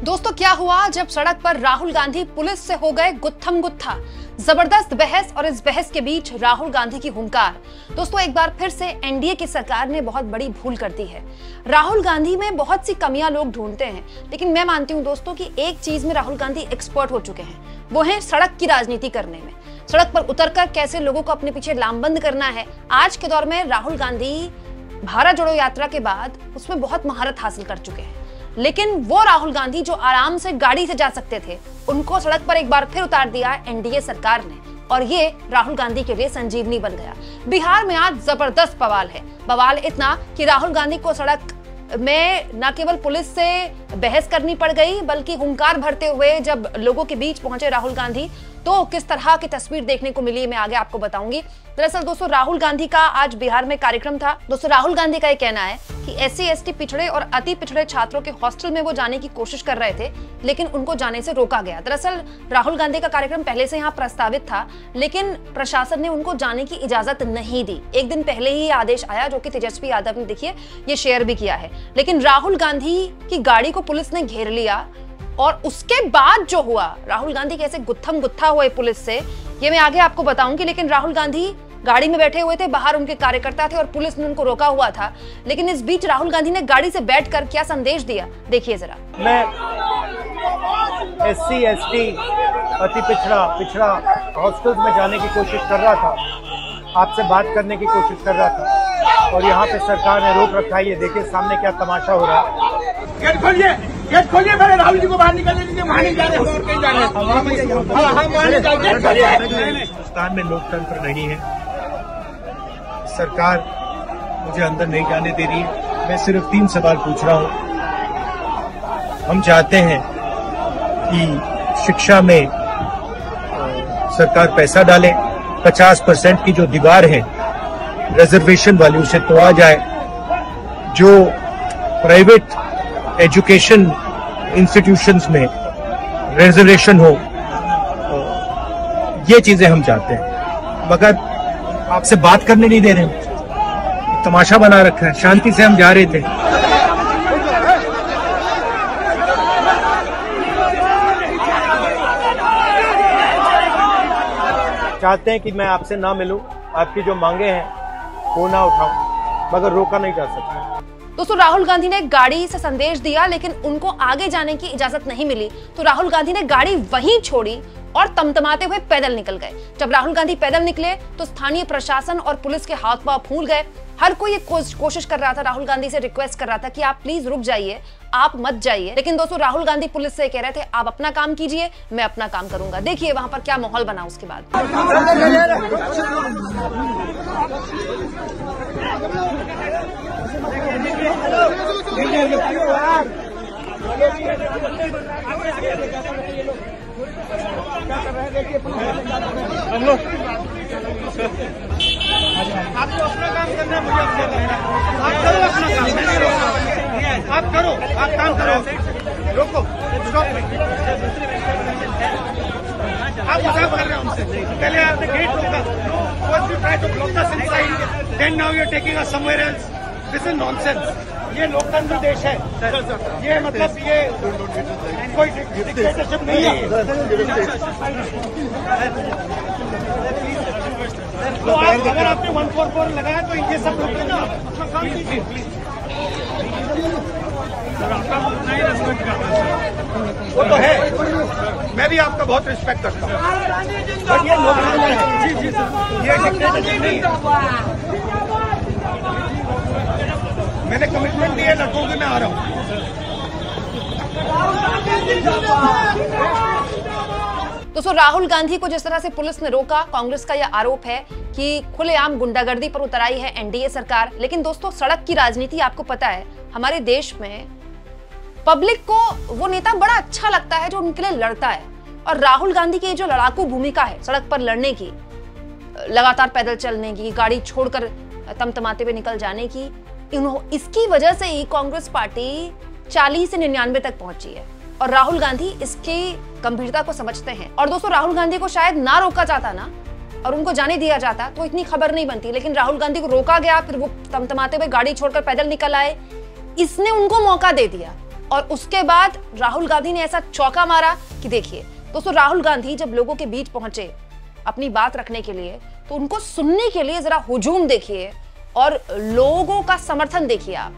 दोस्तों क्या हुआ जब सड़क पर राहुल गांधी पुलिस से हो गए गुत्थम गुत्था। जबरदस्त बहस और इस बहस के बीच राहुल गांधी की हुंकार। दोस्तों एक बार फिर से एनडीए की सरकार ने बहुत बड़ी भूल कर दी है। राहुल गांधी में बहुत सी कमियां लोग ढूंढते हैं, लेकिन मैं मानती हूं दोस्तों कि एक चीज में राहुल गांधी एक्सपर्ट हो चुके हैं, वो है सड़क की राजनीति करने में। सड़क पर उतरकर कैसे लोगों को अपने पीछे लामबंद करना है। आज के दौर में राहुल गांधी भारत जोड़ो यात्रा के बाद उसमें बहुत महारत हासिल कर चुके हैं, लेकिन वो राहुल गांधी जो आराम से गाड़ी से जा सकते थे, उनको सड़क पर एक बार फिर उतार दिया एनडीए सरकार ने, और ये राहुल गांधी के लिए संजीवनी बन गया। बिहार में आज जबरदस्त बवाल है। बवाल इतना कि राहुल गांधी को सड़क में न केवल पुलिस से बहस करनी पड़ गई, बल्कि हुंकार भरते हुए जब लोगों के बीच पहुंचे राहुल गांधी, तो किस तरह की तस्वीर देखने को मिली मैं आगे आपको बताऊंगी। दरअसल दोस्तों राहुल गांधी का आज बिहार में कार्यक्रम था। दोस्तों राहुल गांधी का ये कहना है कि एससी एसटी पिछड़े और अति पिछड़े छात्रों के हॉस्टल में वो जाने की कोशिश कर रहे थे, लेकिन उनको जाने से रोका गया। दरअसल राहुल गांधी का कार्यक्रम पहले से यहाँ प्रस्तावित था, लेकिन प्रशासन ने उनको जाने की इजाजत नहीं दी। एक दिन पहले ही आदेश आया, जो कि तेजस्वी यादव ने देखिए ये शेयर भी किया है। लेकिन राहुल गांधी की गाड़ी को पुलिस ने घेर लिया, और उसके बाद जो हुआ, राहुल गांधी कैसे गुत्थम गुत्था हुए पुलिस से, ये मैं आगे आपको बताऊंगी। लेकिन राहुल गांधी गाड़ी में बैठे हुए थे, बाहर उनके कार्यकर्ता थे और पुलिस ने उनको रोका हुआ था। लेकिन इस बीच राहुल गांधी ने गाड़ी से बैठकर क्या संदेश दिया, देखिए जरा। मैं एससी एसटी अति पिछड़ा हॉस्टल्स में जाने की कोशिश कर रहा था, आपसे बात करने की कोशिश कर रहा था, और यहाँ पे सरकार ने रोक रखा है। ये देखिए सामने क्या तमाशा हो रहा है। गेट खोलिए मेरे राहुल जी को बाहर निकलने दीजिए। वहाँ नहीं जा रहे, और कहीं जा रहे हैं। हिंदुस्तान में लोकतंत्र नहीं है, सरकार मुझे अंदर नहीं जाने दे रही है। मैं सिर्फ 3 सवाल पूछ रहा हूँ। हम चाहते हैं कि शिक्षा में सरकार पैसा डाले, 50% की जो दीवार है रिजर्वेशन वाली, उसे तोड़ा जाए। जो प्राइवेट एजुकेशन इंस्टीट्यूशंस में रिजर्वेशन हो, ये चीजें हम चाहते हैं। मगर आपसे बात करने नहीं दे रहे, तमाशा बना रखा है। शांति से हम जा रहे थे। चाहते हैं कि मैं आपसे ना मिलूं, आपकी जो मांगे हैं वो ना उठाऊं, मगर रोका नहीं जा सकता। दोस्तों राहुल गांधी ने गाड़ी से संदेश दिया, लेकिन उनको आगे जाने की इजाजत नहीं मिली, तो राहुल गांधी ने गाड़ी वहीं छोड़ी और तमतमाते हुए पैदल निकल गए। जब राहुल गांधी पैदल निकले तो स्थानीय प्रशासन और पुलिस के हाथ पांव फूल गए। हर कोई ये कोशिश कर रहा था, राहुल गांधी से रिक्वेस्ट कर रहा था कि आप प्लीज रुक जाइए, आप मत जाइए। लेकिन दोस्तों राहुल गांधी पुलिस से कह रहे थे, आप अपना काम कीजिए, मैं अपना काम करूंगा। देखिए वहां पर क्या माहौल बना उसके बाद। आपको अपना काम करना है, मुझे अपना करना है। आप करो अपना काम, आप करो, आप काम करो। रोको, स्टॉप में। आप मजाक कर रहे हो हमसे। पहले आपने गेट रोका, first you try to block us inside, then now you're taking us somewhere else. This is nonsense. ये लोकतंत्र देश है, ये मतलब ये कोई डिक्टेटरशिप नहीं है। तो आप अगर आपने 144 लगाया तो ये सब लोग ना वो तो है, मैं भी आपका बहुत रिस्पेक्ट करता हूँ, बट ये लोकतंत्र है। जी ये डिक्टेटरशिप नहीं है। मैंने कमिटमेंट दी है, लड़कों के मैं आ रहा हूँ। दोस्तों राहुल गांधी को जिस तरह से पुलिस ने रोका, कांग्रेस का यह आरोप है कि खुलेआम गुंडागर्दी पर उतर आई है एनडीए सरकार। लेकिन दोस्तों सड़क की राजनीति आपको पता है, हमारे देश में पब्लिक को वो नेता बड़ा अच्छा लगता है जो उनके लिए लड़ता है। और राहुल गांधी की जो लड़ाकू भूमिका है सड़क पर लड़ने की, लगातार पैदल चलने की, गाड़ी छोड़कर तमतमाते हुए निकल जाने की, इसकी वजह से ही कांग्रेस पार्टी 40 से 99 तक पहुंची है। और राहुल गांधी इसकी गंभीरता को समझते हैं। और दोस्तों राहुल गांधी को शायद ना रोका जाता ना, और उनको जाने दिया जाता, तो इतनी खबर नहीं बनती। लेकिन राहुल गांधी को रोका गया, फिर वो तमतमाते हुए गाड़ी छोड़कर पैदल निकल आए। इसने उनको मौका दे दिया और उसके बाद राहुल गांधी ने ऐसा चौका मारा कि देखिए दोस्तों, राहुल गांधी जब लोगों के बीच पहुंचे अपनी बात रखने के लिए, तो उनको सुनने के लिए जरा हुजूम देखिए और लोगों का समर्थन देखिए आप।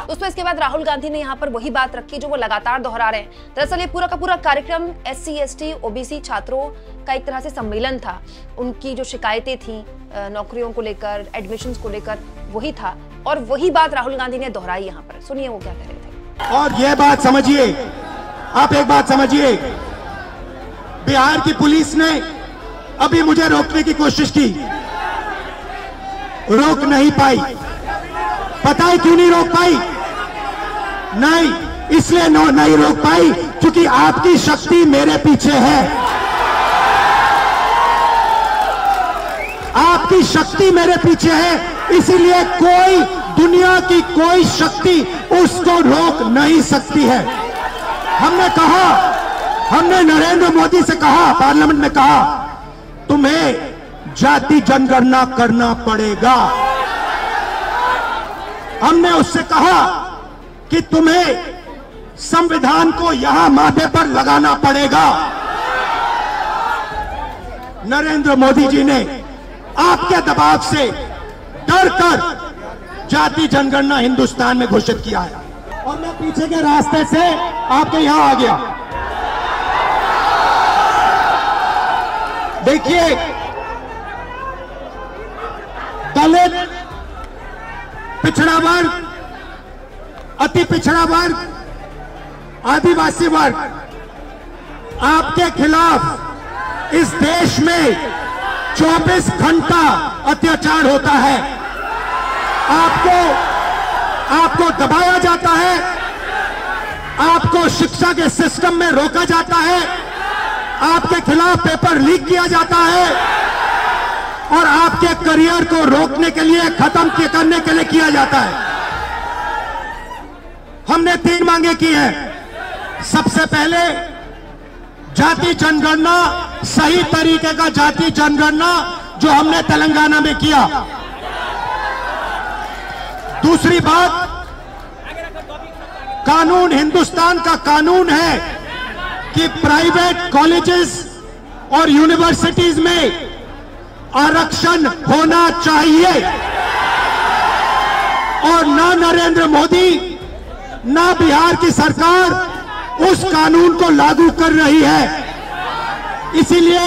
दोस्तों इसके बाद राहुल गांधी ने यहाँ पर वही बात रखी जो वो लगातार दोहरा रहे हैं। दरअसल ये पूरा का पूरा कार्यक्रम SC ST OBC छात्रों का एक तरह से सम्मेलन था। उनकी जो शिकायतें थी नौकरियों को लेकर, एडमिशंस को लेकर, वही था और वही बात राहुल गांधी ने दोहराई यहाँ पर। सुनिए वो क्या कह रहे थे। और ये बात समझिए, आप एक बात समझिए, बिहार की पुलिस ने अभी मुझे रोकने की कोशिश की, रोक नहीं पाई। पता है क्यों नहीं रोक पाई? नहीं, इसलिए नहीं रोक पाई क्योंकि आपकी शक्ति मेरे पीछे है। आपकी शक्ति मेरे पीछे है, इसीलिए कोई, दुनिया की कोई शक्ति उसको रोक नहीं सकती है। हमने कहा, हमने नरेंद्र मोदी से कहा, पार्लियामेंट में कहा, तुम्हें जाति जनगणना करना पड़ेगा। हमने उससे कहा कि तुम्हें संविधान को यहां माथे पर लगाना पड़ेगा। नरेंद्र मोदी जी ने आपके दबाव से डरकर जाति जनगणना हिंदुस्तान में घोषित किया है और मैं पीछे के रास्ते से आपके यहां आ गया। देखिए, दलित, पिछड़ा वर्ग, अति पिछड़ा वर्ग, आदिवासी वर्ग, आपके खिलाफ इस देश में 24 घंटा अत्याचार होता है। आपको दबाया जाता है, आपको शिक्षा के सिस्टम में रोका जाता है, आपके खिलाफ पेपर लीक किया जाता है और आपके करियर को रोकने के लिए, खत्म करने के लिए किया जाता है। हमने 3 मांगे की हैं। सबसे पहले जाति जनगणना, सही तरीके का जाति जनगणना जो हमने तेलंगाना में किया। दूसरी बात, कानून, हिंदुस्तान का कानून है कि प्राइवेट कॉलेजेस और यूनिवर्सिटीज में आरक्षण होना चाहिए और ना नरेंद्र मोदी ना बिहार की सरकार उस कानून को लागू कर रही है। इसीलिए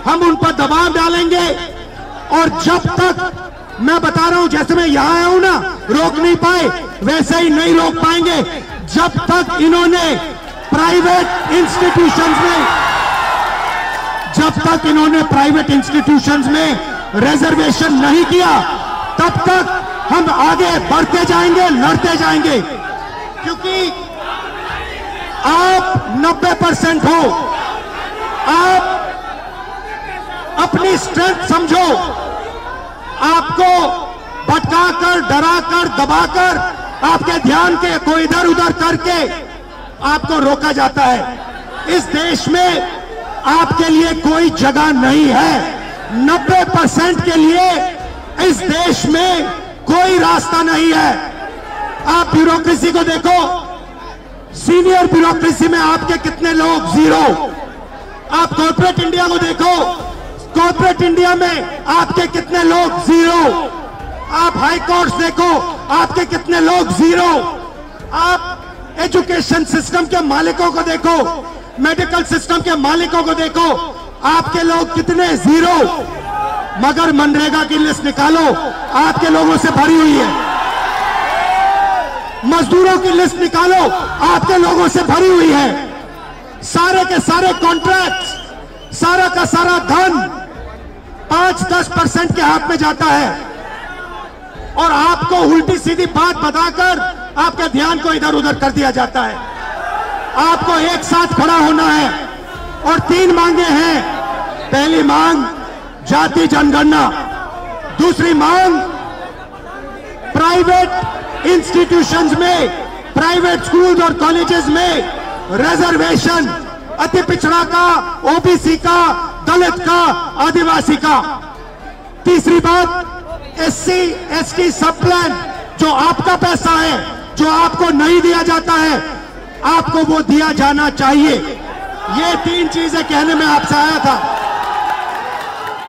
हम उन पर दबाव डालेंगे और जब तक, मैं बता रहा हूं, जैसे मैं यहां आया हूं ना, रोक नहीं पाए, वैसे ही नहीं रोक पाएंगे जब तक इन्होंने प्राइवेट इंस्टीट्यूशंस में रिजर्वेशन नहीं किया, तब तक हम आगे बढ़ते जाएंगे, लड़ते जाएंगे। क्योंकि आप 90% हो, आप अपनी स्ट्रेंथ समझो, आपको भटकाकर, डराकर, दबाकर, आपके ध्यान को इधर उधर करके आपको रोका जाता है। इस देश में आपके लिए कोई जगह नहीं है। 90% के लिए इस देश में कोई रास्ता नहीं है। आप ब्यूरोक्रेसी को देखो, सीनियर ब्यूरोक्रेसी में आपके कितने लोग? 0। आप कॉर्पोरेट इंडिया को देखो, कॉर्पोरेट इंडिया में आपके कितने लोग? 0। आप हाई कोर्ट्स देखो, आपके कितने लोग? 0। आप एजुकेशन सिस्टम के मालिकों को देखो, मेडिकल सिस्टम के मालिकों को देखो, आपके लोग कितने? 0। मगर मनरेगा की लिस्ट निकालो, आपके लोगों से भरी हुई है। मजदूरों की लिस्ट निकालो, आपके लोगों से भरी हुई है। सारे के सारे कॉन्ट्रैक्ट्स, सारा का सारा धन 5-10% के हाथ में जाता है और आपको उल्टी सीधी बात बताकर आपके ध्यान को इधर उधर कर दिया जाता है। आपको एक साथ खड़ा होना है और 3 मांगे हैं। पहली मांग जाति जनगणना, दूसरी मांग प्राइवेट इंस्टीट्यूशंस में, प्राइवेट स्कूल और कॉलेजेस में रिजर्वेशन, अति पिछड़ा का, ओबीसी का, दलित का, आदिवासी का। तीसरी बात, SC ST सब प्लान, जो आपका पैसा है, जो आपको नहीं दिया जाता है, आपको वो दिया जाना चाहिए। ये 3 चीजें कहने में आपसे आया था।